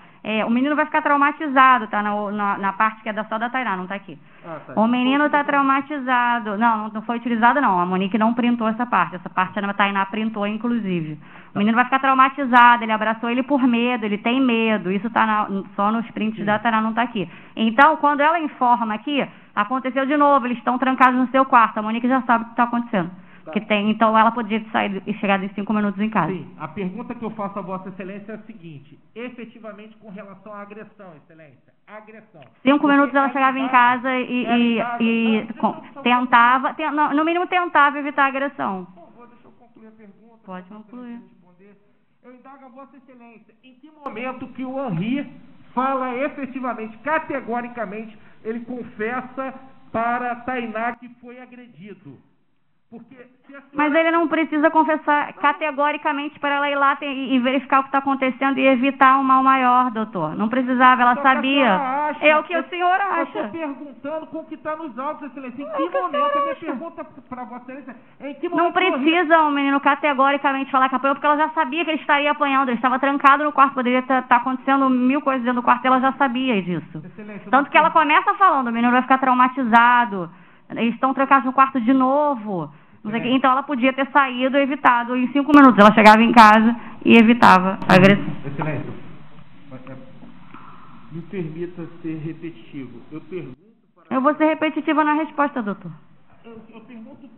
o menino vai ficar traumatizado, tá na parte que é só da Tainá, não tá aqui. O menino tá traumatizado. Não foi utilizado, não. A Monique não printou essa parte a Tainá printou, inclusive. O menino vai ficar traumatizado, ele abraçou ele por medo, ele tem medo. Isso tá só nos prints da Tainá, não tá aqui. Então, quando ela informa aqui, aconteceu de novo, eles estão trancados no seu quarto. A Monique já sabe o que está acontecendo. Então ela podia ter saído e chegado em 5 minutos em casa. Sim, a pergunta que eu faço a Vossa Excelência é a seguinte: efetivamente com relação à agressão, Excelência, agressão. 5 minutos ela chegava em casa e tentava, no mínimo tentava evitar a agressão. Por favor, deixa eu concluir a pergunta. Pode concluir. Eu indago a Vossa Excelência, em que momento que o Henri fala efetivamente, categoricamente, ele confessa para Tainá que foi agredido? Mas ele não precisa confessar categoricamente para ela ir lá e verificar o que está acontecendo e evitar um mal maior, doutor. Não precisava, ela sabia. É o que o senhor acha. Eu estou perguntando com o que está nos autos, Excelência. Em que momento? A minha pergunta para Vossa Excelência é em que momento... Não precisa o menino categoricamente falar que apanhou, porque ela já sabia que ele estaria apanhando. Ele estava trancado no quarto, poderia estar acontecendo 1000 coisas dentro do quarto e ela já sabia disso. Tanto que ela começa falando, o menino vai ficar traumatizado, eles estão trancados no quarto de novo. Então ela podia ter saído e evitado em 5 minutos. Ela chegava em casa e evitava a agressão. Excelência, me permita ser repetitivo. Eu vou ser repetitiva na resposta, doutor. Eu pergunto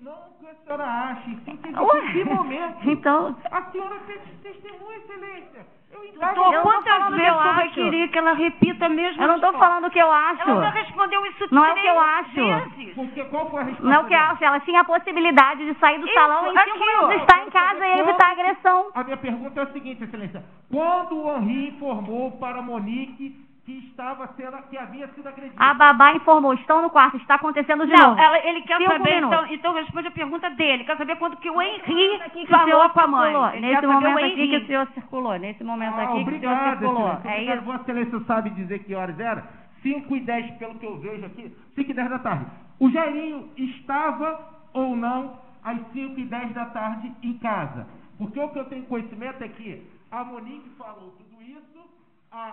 não o que a senhora acha, sim em que momento. Então... A senhora testemunha, Excelência. Doutor, quantas vezes eu vai querer que ela repita mesmo? Eu não estou falando o que eu acho. Ela já respondeu isso 3 vezes. Não é o que eu acho. Porque qual foi a resposta? Não é o que eu acho. Ela tinha a possibilidade de sair do salão em 5 minutos, estar em casa e evitar a agressão. A minha pergunta é a seguinte, Excelência. Quando o Henri informou para a Monique que havia sido agredido? A babá informou, estão no quarto, está acontecendo de novo. Ele quer saber, então responde a pergunta dele. Quer saber quando que o Henri falou com a mãe. Nesse momento aqui que o senhor circulou. Nesse momento aqui que o senhor circulou. É isso. Vossa Excelência sabe dizer que horas era? 5h10, pelo que eu vejo aqui, 5h10 da tarde. O Jairinho estava ou não às 5h10 da tarde em casa? Porque o que eu tenho conhecimento é que a Monique falou tudo isso, a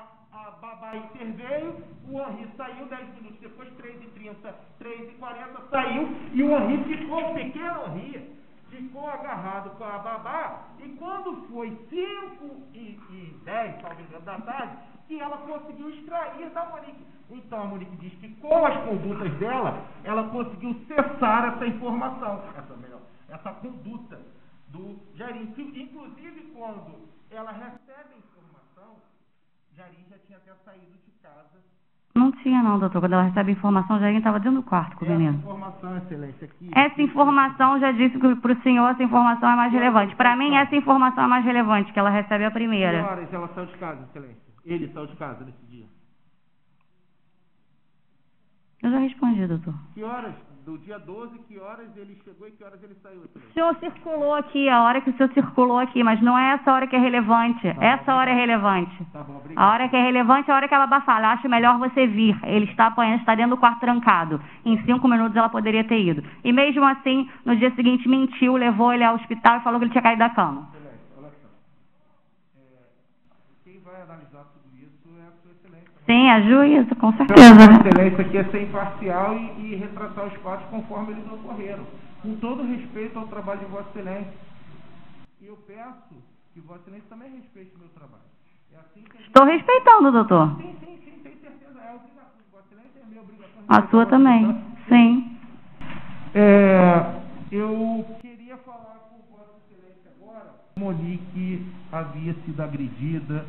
babá interveio, o Henri saiu 10 minutos depois, 3h30, 3h40, saiu, e o Henri ficou, o pequeno Henri, ficou agarrado com a babá, e quando foi 5h10, talvez da tarde, que ela conseguiu extrair da Monique. Então a Monique diz que com as condutas dela, ela conseguiu cessar essa informação, essa conduta do Jairinho. Inclusive, quando ela recebe a informação, Jairinho já tinha até saído de casa. Não tinha não, doutor. Quando ela recebe a informação, o Jairinho estava dentro do quarto com o menino. Essa informação, excelência, aqui... Essa informação, já disse que para o senhor essa informação é mais relevante. Para mim, essa informação é mais relevante, que ela recebe a primeira. Que horas ela saiu de casa, excelência? Ele saiu de casa nesse dia? Eu já respondi, doutor. Que horas? Do dia 12, que horas ele chegou e que horas ele saiu? O senhor circulou aqui, a hora que o senhor circulou aqui, mas não é essa hora que é relevante. Essa hora é relevante. Tá bom, obrigado. A hora que é relevante é a hora que ela vai falar, acho melhor você vir. Ele está apanhando, está dentro do quarto trancado. Em 5 minutos ela poderia ter ido. E mesmo assim, no dia seguinte mentiu, levou ele ao hospital e falou que ele tinha caído da cama. Excelência, olha só. Quem vai analisar tudo isso é a sua excelência. Sim, a juíza, com A certeza. excelência aqui é ser imparcial e retratar os fatos conforme eles ocorreram, com todo respeito ao trabalho de Vossa Excelência. E eu peço que Vossa Excelência também respeite o meu trabalho. É assim que a gente... Estou respeitando, doutor. Sim, tem certeza. É a obrigação de Vossa Excelência, é a minha obrigação. A sua também, sim. Eu queria falar com Vossa Excelência agora. Monique havia sido agredida,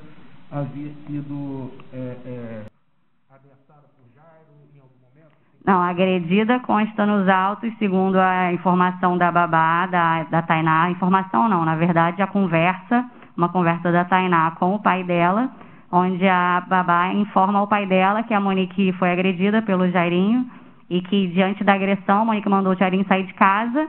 havia sido ameaçada por Jairo em algum momento? Não, a agredida consta nos autos, segundo a informação da babá, da Tainá. Informação não, na verdade, uma conversa da Tainá com o pai dela, onde a babá informa ao pai dela que a Monique foi agredida pelo Jairinho e que, diante da agressão, a Monique mandou o Jairinho sair de casa,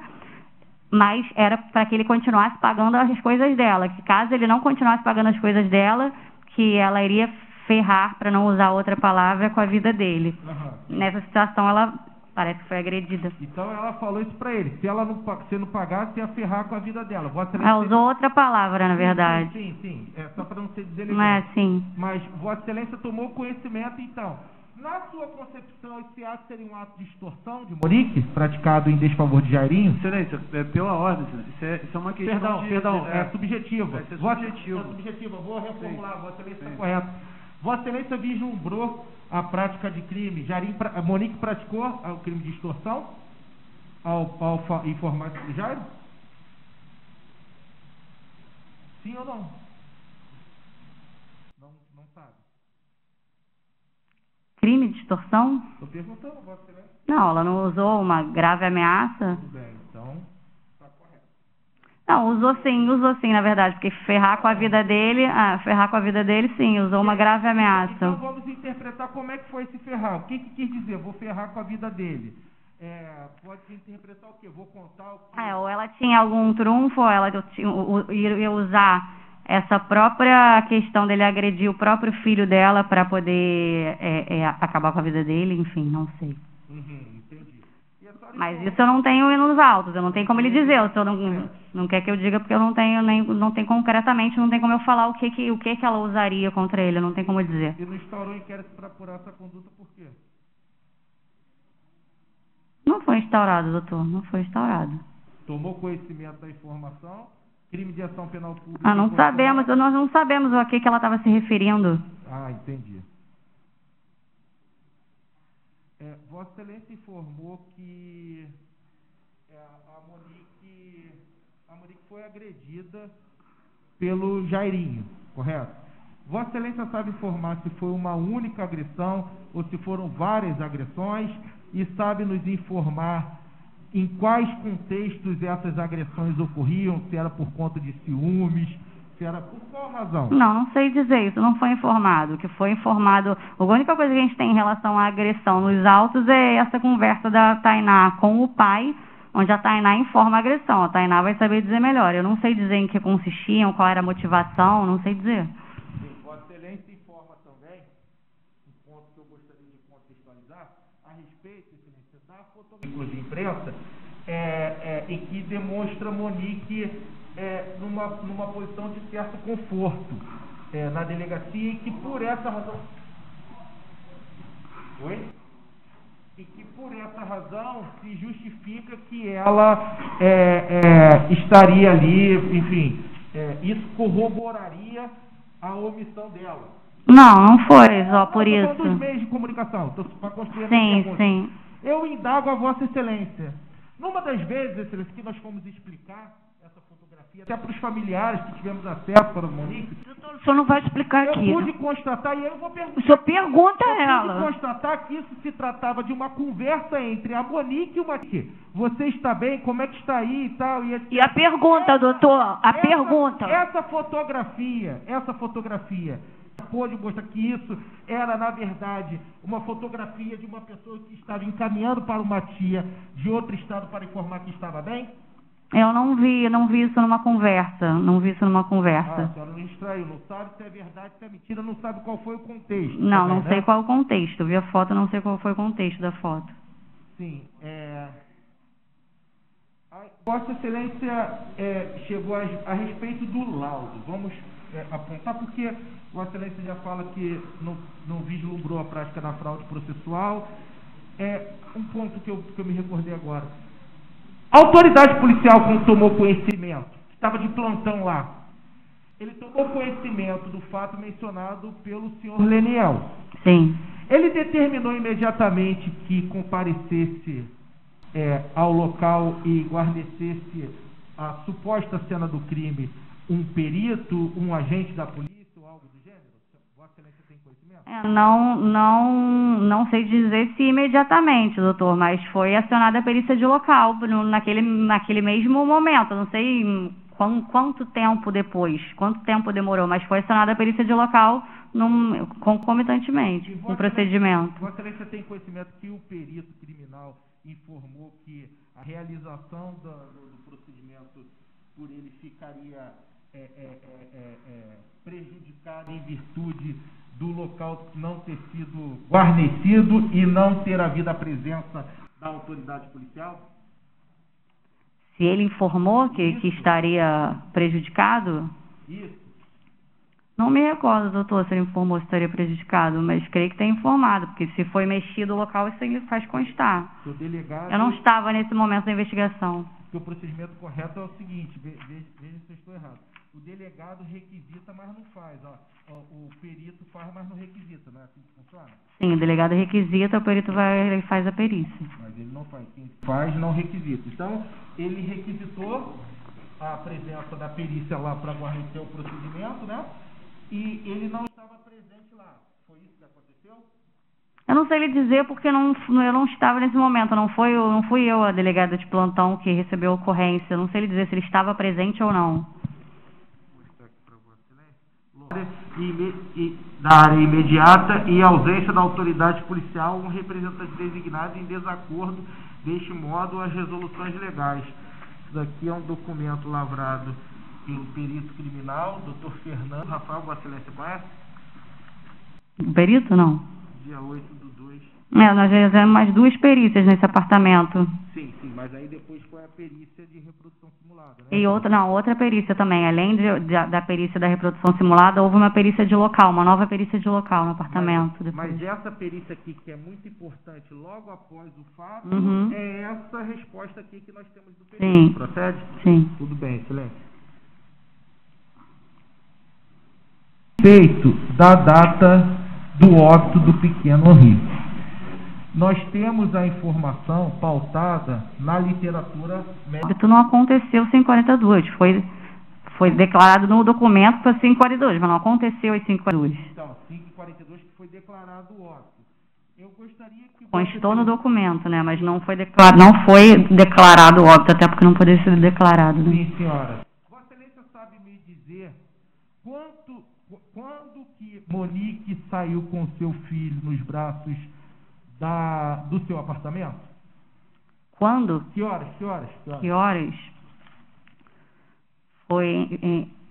mas era para que ele continuasse pagando as coisas dela, que caso ele não continuasse pagando as coisas dela, que ela iria ferrar, para não usar outra palavra, com a vida dele. Uhum. Nessa situação, ela parece que foi agredida. Então ela falou isso para ele, se não pagasse, ia ferrar com a vida dela. Ela usou outra palavra, na verdade. Sim. É só para não ser deselegante. Não é assim. Mas Vossa Excelência tomou conhecimento, então. Na sua concepção, esse ato seria um ato de extorsão de Monique, praticado em desfavor de Jairinho? Excelência, pela ordem, isso é uma questão Perdão, é subjetiva. É subjetivo. É subjetiva, vou reformular, Vossa Excelência está correto. Vossa Excelência vislumbrou a prática de crime. Monique praticou o crime de extorsão ao informar sobre Jairo? Sim ou não? Não sabe. Crime de extorsão? Estou perguntando, Vossa Excelência. Não, ela não usou uma grave ameaça. Tudo bem, então está correto. Não, usou sim, na verdade, porque ferrar com a vida dele, sim, usou uma grave ameaça. Então vamos interpretar como é que foi esse ferrar. O que quis dizer? Vou ferrar com a vida dele. Pode interpretar o quê? Vou contar o quê? Ou ela tinha algum trunfo, ou ela ia usar essa própria questão dele agredir o próprio filho dela para poder acabar com a vida dele, enfim, não sei. Entendi. Mas isso eu não tenho nos autos, eu não tenho como ele dizer, o senhor não quer que eu diga porque eu não tenho concretamente, não tem como eu falar o que ela usaria contra ele, eu não tenho como dizer. E não instaurou inquérito para apurar essa conduta por quê? Não foi instaurado, doutor, não foi instaurado. Tomou conhecimento da informação, crime de ação penal pública... Não sabemos, nós não sabemos a que ela estava se referindo. Entendi. Vossa Excelência informou que a Monique foi agredida pelo Jairinho, correto? Vossa Excelência sabe informar se foi uma única agressão ou se foram várias agressões e sabe nos informar em quais contextos essas agressões ocorriam, se era por conta de ciúmes, se era por qual razão? Não sei dizer isso, não foi informado. O que foi informado, a única coisa que a gente tem em relação à agressão nos autos é essa conversa da Tainá com o pai, onde a Tainá informa a agressão. A Tainá vai saber dizer melhor. Eu não sei dizer em que consistiam, qual era a motivação, não sei dizer. Vossa Excelência informa também, um ponto que eu gostaria de contextualizar, a respeito, Excelência, da fotografia de imprensa, em que demonstra Monique numa posição de certo conforto na delegacia e que por essa razão... E que por essa razão se justifica que ela estaria ali, enfim, isso corroboraria a omissão dela. Não foi só por Não, isso. tô falando dos meios de comunicação, para construir a Sim, minha pergunta. sim. Eu indago a Vossa Excelência. Numa das vezes, Excelência, que nós fomos explicar essa fotografia, até para os familiares que tivemos acesso para o Monique, Doutor, o senhor não vai explicar aqui. eu pude constatar, e aí eu vou perguntar. O senhor pergunta a Eu ela. pude constatar que isso se tratava de uma conversa entre a Monique e o Mati. Você está bem? Como é que está aí e tal? E a pergunta, doutor, a pergunta. Essa fotografia, pôde mostrar que isso era, na verdade, uma fotografia de uma pessoa que estava encaminhando para uma tia de outro estado para informar que estava bem? Eu não vi isso numa conversa. Não vi isso numa Ah, a conversa. senhora não extraiu, não sabe se é verdade, se é mentira, não sabe qual foi o contexto. Não, também, não né? sei qual o contexto. Eu vi a foto, não sei qual foi o contexto da foto. Sim, Vossa Excelência chegou a respeito do laudo. Vamos apontar, porque Vossa Excelência já fala que não vislumbrou a prática da fraude processual. Um ponto que eu me recordei agora. A autoridade policial, quando tomou conhecimento, estava de plantão lá, ele tomou conhecimento do fato mencionado pelo senhor Leniel. Sim. Ele determinou imediatamente que comparecesse ao local e guarnecesse a suposta cena do crime um perito, um agente da polícia ou algo do gênero? Vossa Excelência tem conhecimento? Não sei dizer se imediatamente, doutor, mas foi acionada a perícia de local naquele mesmo momento. Eu não sei quanto tempo depois, quanto tempo demorou, mas foi acionada a perícia de local concomitantemente com o procedimento. Vossa Excelência tem conhecimento que o perito criminal informou que a realização do procedimento por ele ficaria prejudicada em virtude do local não ter sido guarnecido e não ter havido a presença da autoridade policial? Se ele informou que estaria prejudicado? Isso. Não me recordo, doutor, se ele informou se estaria prejudicado, mas creio que tem informado, porque se foi mexido o local, isso ele faz constar. O delegado... Eu não estava nesse momento da investigação. O procedimento correto é o seguinte, veja se eu estou errado. O delegado requisita, mas não faz. O perito faz, mas não requisita, não é assim que funciona? Sim, o delegado requisita, o perito ele faz a perícia. Mas ele não faz. Quem faz, não requisita. Então, ele requisitou a presença da perícia lá para guarnecer o procedimento, né? E ele não estava presente lá. Foi isso que aconteceu? Eu não sei lhe dizer porque eu não estava nesse momento. Não fui eu a delegada de plantão que recebeu a ocorrência. Eu não sei lhe dizer se ele estava presente ou não. Vou mostrar aqui para Vossa Excelência. Da área imediata e ausência da autoridade policial, um representante designado em desacordo, deste modo, as resoluções legais. Isso daqui é um documento lavrado pelo perito criminal, Dr. Fernando Rafael. Vossa Excelência conhece? O perito, não? Dia 8/2. Nós já fizemos mais 2 perícias nesse apartamento. Sim, mas aí depois foi a perícia de reprodução simulada, né? E outra perícia também. Além da perícia da reprodução simulada, houve uma perícia de local, uma nova perícia de local no apartamento. Mas essa perícia aqui, que é muito importante, logo após o fato, é essa resposta aqui que nós temos do perito. Sim. Procede? Sim. Tudo bem, Excelência. Respeito da data do óbito do pequeno Henri. Nós temos a informação pautada na literatura médica. O óbito não aconteceu 5:42. Foi declarado no documento para 5:42, mas não aconteceu às 5:42. Então, 5:42 que foi declarado o óbito. Eu gostaria que... Constou no documento, né? Mas não foi declarado o óbito, até porque não poderia ser declarado. Né? Sim, senhora. Vossa Excelência sabe me dizer quando que Monique saiu com seu filho nos braços do seu apartamento? Quando? Que horas? Que horas?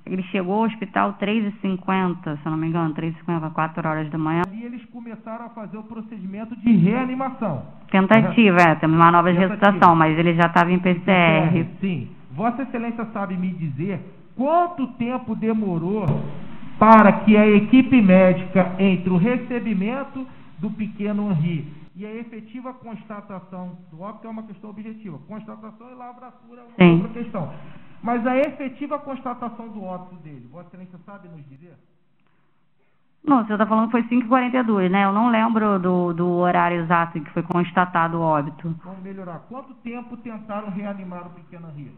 Ele chegou ao hospital 3h50, se eu não me engano, 3h50, 4 horas da manhã. E eles começaram a fazer o procedimento de reanimação. Tentativa, temos uma nova ressuscitação, mas ele já estava em PCR. Sim. Vossa Excelência sabe me dizer quanto tempo demorou para que a equipe médica, entre o recebimento do pequeno Henri e a efetiva constatação do óbito, é uma questão objetiva. Constatação e lavratura é uma outra questão. Mas a efetiva constatação do óbito dele, Vossa Excelência sabe nos dizer? Não, você está falando que foi 5h42, né? Eu não lembro do horário exato em que foi constatado o óbito. Vamos melhorar. Quanto tempo tentaram reanimar o pequeno Rio?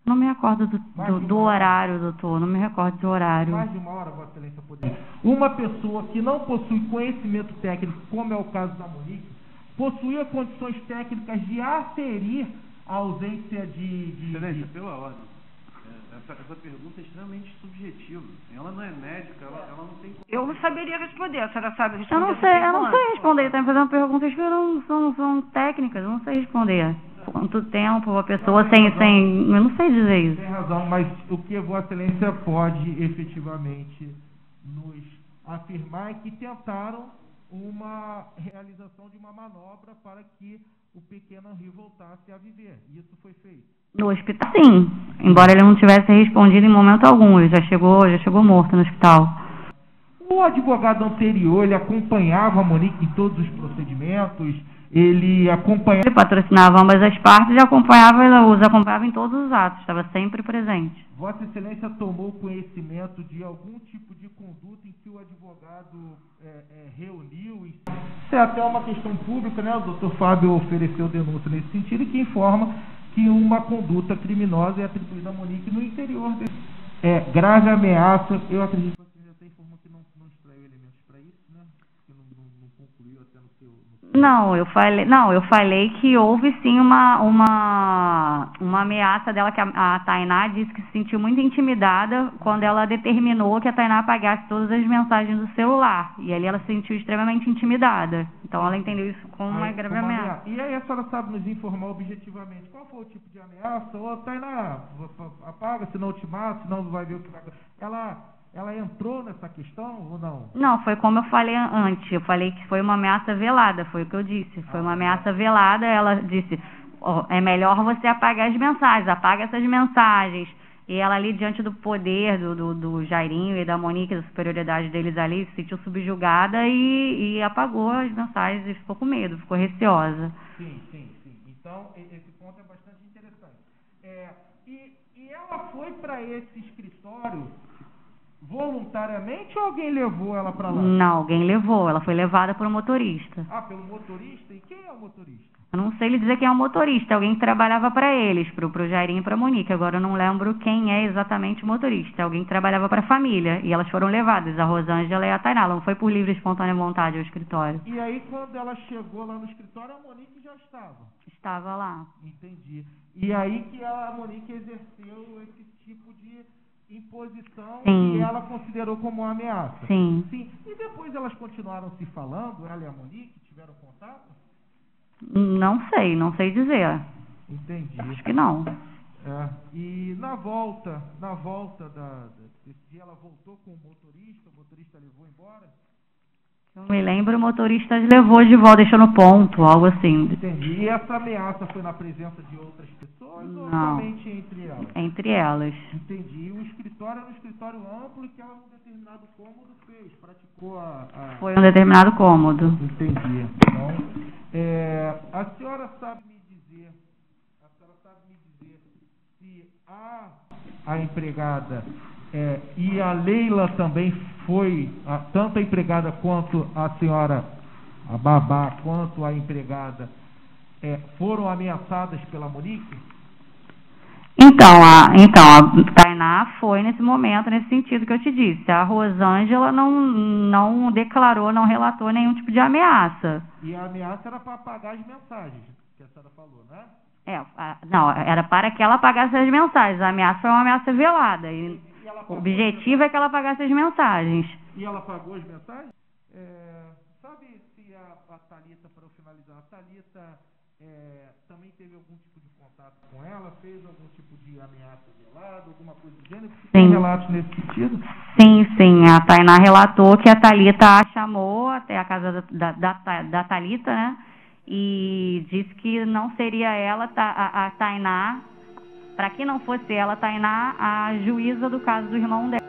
Não me recordo do horário, doutor. Não me recordo do horário. Mais de uma hora, Vossa Excelência, poder. Uma pessoa que não possui conhecimento técnico, como é o caso da Monique, possuía condições técnicas de aferir a ausência Excelência, pela ordem. Essa pergunta é extremamente subjetiva. Ela não é médica, ela não tem... Eu não saberia responder. A senhora sabe Eu responder? não sei responder. Está me fazendo perguntas que são técnicas. Eu não sei responder. Quanto tempo a pessoa sem... Eu não sei dizer isso. Tem razão, mas o que Vossa Excelência pode efetivamente nos afirmar é que tentaram uma realização de uma manobra para que o pequeno Henri voltasse a viver. Isso foi feito. No hospital, sim. Embora ele não tivesse respondido em momento algum. Ele já chegou morto no hospital. O advogado anterior, ele acompanhava a Monique em todos os procedimentos, ele patrocinava ambas as partes e os acompanhava em todos os atos, estava sempre presente. Vossa Excelência tomou conhecimento de algum tipo de conduta em que o advogado reuniu? Isso é até uma questão pública, né? O doutor Fábio ofereceu denúncia nesse sentido, que informa que uma conduta criminosa é atribuída a Monique no interior desse. Grave ameaça, eu acredito que você até informou que não extraiu elementos para isso, né? Que não concluiu até no seu... Não, eu falei que houve sim uma ameaça dela, que a Tainá disse que se sentiu muito intimidada quando ela determinou que a Tainá apagasse todas as mensagens do celular. E ali ela se sentiu extremamente intimidada. Então ela entendeu isso como uma grave ameaça. E aí a senhora sabe nos informar objetivamente qual foi o tipo de ameaça? Ô, Tainá, apaga, senão eu te mato, senão vai ver o que vai... Ela entrou nessa questão ou não? Não, foi como eu falei antes. Eu falei que foi uma ameaça velada, foi o que eu disse. Foi uma ameaça velada. Ela disse, é melhor você apagar as mensagens, apaga essas mensagens. E ela ali, diante do poder do Jairinho e da Monique, da superioridade deles ali, se sentiu subjugada e apagou as mensagens e ficou com medo, ficou receosa. Sim. Então, esse ponto é bastante interessante. E ela foi para esse escritório voluntariamente ou alguém levou ela para lá? Não, alguém levou. Ela foi levada por um motorista. Ah, pelo motorista? E quem é o motorista? Eu não sei lhe dizer quem é o motorista. Alguém que trabalhava para eles, pro Jairinho e pra Monique. Agora eu não lembro quem é exatamente o motorista. Alguém que trabalhava para a família. E elas foram levadas, a Rosângela e a Tainá. Ela não foi por livre e espontânea vontade ao escritório. E aí, quando ela chegou lá no escritório, a Monique já estava? Estava lá. Entendi. E aí que a Monique exerceu esse tipo de imposição Sim. que ela considerou como uma ameaça. Sim. E depois elas continuaram se falando, ela e a Monique, tiveram contato? Não sei dizer. Entendi. Acho que não. E na volta desse dia, ela voltou com o motorista levou embora? Eu me lembro, o motorista levou de volta, deixou no ponto, algo assim. Entendi. E essa ameaça foi na presença de outras pessoas ou somente entre elas? Entre elas. Entendi. E o escritório era um escritório amplo que ela, num determinado cômodo, praticou Foi um determinado cômodo. Entendi. Então, a senhora sabe me dizer se a empregada e a Leila também foi, tanto a empregada quanto a senhora, a babá, quanto a empregada, foram ameaçadas pela Monique? Então, a Tainá foi nesse momento, nesse sentido que eu te disse. A Rosângela não declarou, não relatou nenhum tipo de ameaça. E a ameaça era para apagar as mensagens, que a senhora falou, né? Não, era para que ela apagasse as mensagens. A ameaça foi uma ameaça velada. E o objetivo é que ela apagasse as mensagens. E ela apagou as mensagens? Sabe se a Thalita, para eu finalizar, a Thalita também teve algum tipo de contato com ela? Fez algum tipo de ameaça velada, alguma coisa do gênero? Tem relatos nesse sentido? Sim. A Tainá relatou que a Thalita a chamou até a casa da Thalita, né? E disse que não seria ela, a Tainá, para que não fosse ela, a Tainá, a juíza do caso do irmão dela.